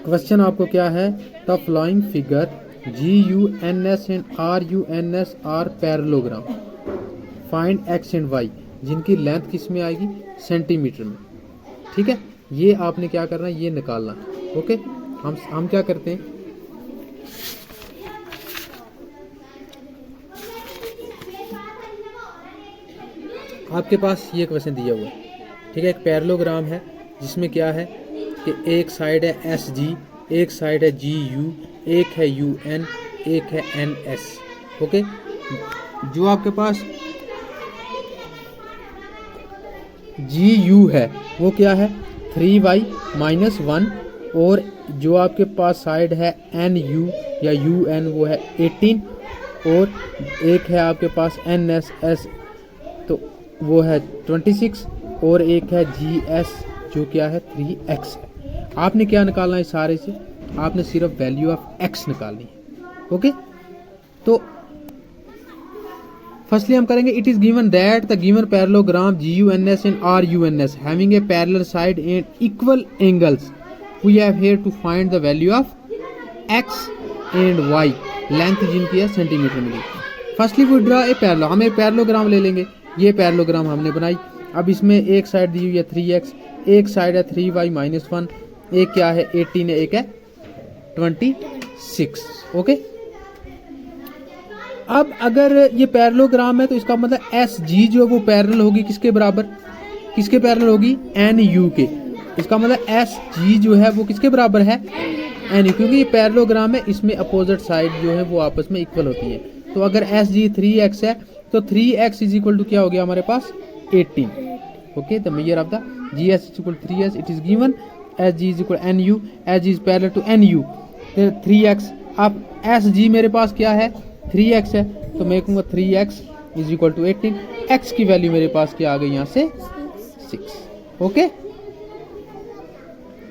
Question आपको क्या है, the flowing figure GUNS and RUNS are parallelogram, find x and y, जिनकी length किस में आएगी, सेंटीमीटर में। ठीक है, ये आपने क्या करना है, ये निकालना। ओके, हम क्या करते हैं, आपके पास ये क्वेश्चन दिया हुआ है। ठीक है, एक पैरेललोग्राम है जिसमें क्या है कि एक साइड है SG, एक साइड है GU, एक है UN, एक है NS। ओके, जो आपके पास GU है वो क्या है 3y - 1, और जो आपके पास साइड है NU या UN वो है 18, और एक है आपके पास NSS तो वो है 26, और एक है GS जो क्या है 3x है। आपने क्या निकालना है सारे से, आपने सिर्फ वैल्यू ऑफ x निकालनी है। ओके, तो फर्स्टली हम करेंगे, it is given that the given parallelogram GUNS and RUNS having a parallel side and equal angles, we have here to find the value of x and y, length जिनकी है centimetre में दी। Firstly we draw a parallel, हम एक parallelogram ले लेंगे। ये parallelogram हमने बनाई। अब इसमें एक साइड दी हुई है 3x, एक साइड है 3y - 1, एक क्या है 18 है, एक है 26। ओके, अब अगर ये पैरेललोग्राम है तो इसका मतलब SG जो है वो पैरेलल होगी किसके बराबर, किसके पैरेलल होगी, NU के। इसका मतलब SG जो है वो किसके बराबर है, NU, क्योंकि ये पैरेललोग्राम है, इसमें अपोजिट साइड जो है वो आपस में इक्वल होती है। तो अगर SG 3x है तो 3x इज इक्वल टू क्या हो गया हमारे पास 18। Okay, the major of the GS is equal 3s, it is given SG is equal NU, SG is parallel to NU, 3x। अब SG मेरे पास क्या है 3x है, तो मैं कहूँगा 3x is equal to 18, x की वैल्यू मेरे पास क्या आ गई यहाँ से 6। ओके,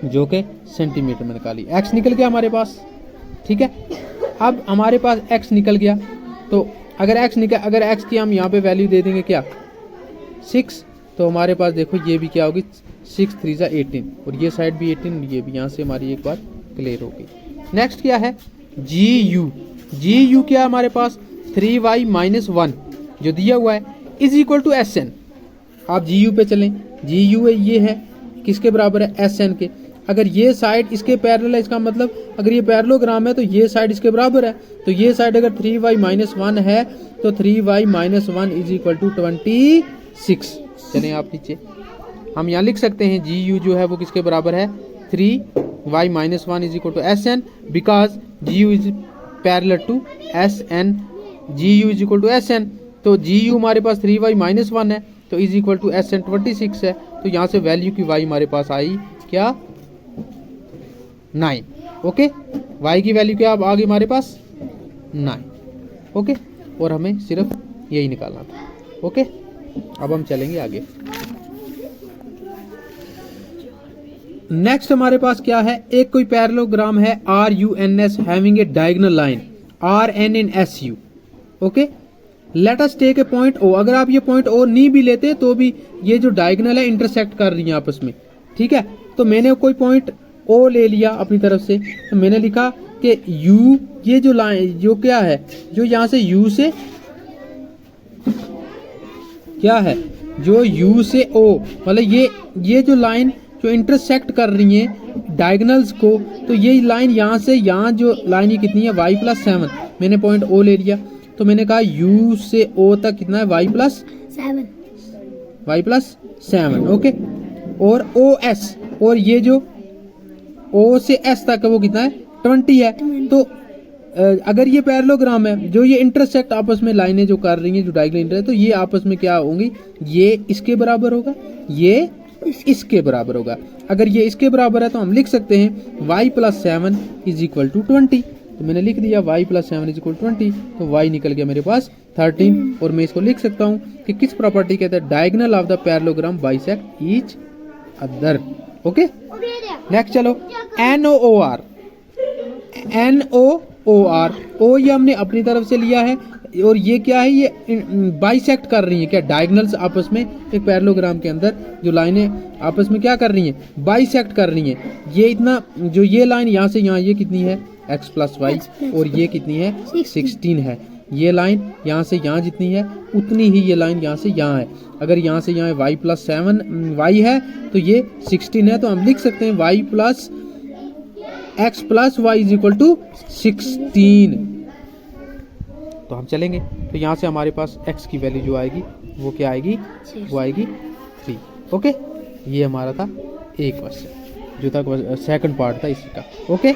जो कि सेंटीमीटर में निकाली, x निकल गया हमारे पास। ठीक है, अब हमारे पास x निकल गया, तो अगर x की हम यहाँ पे वैल्यू दे देंगे क्या 6, तो हमारे पास देखो ये भी क्या होगी 6 3 = 18, और ये साइड भी 18, ये भी यहाँ से हमारी एक बार क्लियर हो गई। नेक्स्ट क्या है GU क्या है हमारे पास 3y - 1 जो दिया हुआ है इज इक्वल टू SN। आप GU पे चलें, GU ये है किसके बराबर है, SN के। अगर ये साइड इसके पैरेलल है, इसका मतलब अगर ये पैरेललोग्राम है तो ये साइड इसके बराबर है, तो ये साइड अगर 3y - 1 है तो 3y - 1 इज इक्वल टू 26। चलें आप नीचे, हम यहाँ लिख सकते हैं GU जो है वो किसके बराबर है 3y - 1 is equal to SN, because GU is parallel to SN, GU is equal to SN। तो GU हमारे पास 3y - 1 है तो इज इक्वल टू SN 26 है, तो यहाँ से वैल्यू की y हमारे पास आई क्या 9। ओके, y की वैल्यू क्या आ गई हमारे पास 9। ओके, और हमें सिर्फ यही निकालना था। ओके, अब हम चलेंगे आगे। नेक्स्ट हमारे पास क्या है, एक कोई पैरेललोग्राम है RUNS having a diagonal line RN and SU। Okay, let us take a point O। अगर आप ये पॉइंट O नहीं भी लेते तो भी ये जो डायगोनल है इंटरसेक्ट कर रही है आपस में। ठीक है, तो मैंने कोई पॉइंट O ले लिया अपनी तरफ से, तो मैंने लिखा कि U, ये जो लाइन जो क्या है, जो यहाँ से U से क्या है, जो U से O, मतलब ये जो लाइन जो इंटरसेक्ट कर रही है डायगोनल्स को, तो ये लाइन यहाँ से यहाँ जो लाइन ये कितनी है y + 7। मैंने पॉइंट O ले लिया, तो मैंने कहा U से O तक कितना है y + 7। ओके, और OS, और ये जो O से S तक है वो कितना है 20 है। तो अगर ये पैरेललोग्राम है, जो ये इंटरसेक्ट आपस में लाइनें जो कर रही हैं, जो डायगोनल इंटर है, तो ये आपस में क्या होंगी, ये इसके बराबर होगा, ये इसके बराबर होगा। अगर ये इसके बराबर है तो हम लिख सकते हैं y + 7 इज इक्वल टू 20। तो मैंने लिख दिया y + 7 इज इक्वल टू 20, तो y निकल गया मेरे पास 13। और मैं इसको लिख सकता हूँ कि किस प्रॉपर्टी कहते हैं, diagonal of the parallelogram bisect each other. Okay, next चलो NOOR। O ये हमने अपनी तरफ से लिया है, और ये क्या है, ये बाइसेक्ट कर रही है क्या, डायगोनल्स आपस में एक पैरेललोग्राम के अंदर जो लाइनें आपस में क्या कर रही हैं, बाइसेक्ट कर रही हैं। ये इतना जो ये लाइन यहाँ से यहाँ, ये कितनी है x प्लस वाई, और ये कितनी है 16 है। ये लाइन यहाँ से यहाँ जितनी है उतनी ही ये लाइन यहाँ से यहाँ है। अगर यहाँ से यहाँ y प्लस 7 y है तो ये 16 है, तो हम लिख सकते हैं y plus x plus y is equal to 16। तो हम चलेंगे, तो यहाँ से हमारे पास x की वैल्यू जो आएगी वो क्या आएगी, वो आएगी 3। ओके, ये हमारा था एक क्वेश्चन जो था सेकंड पार्ट था इसी का। ओके।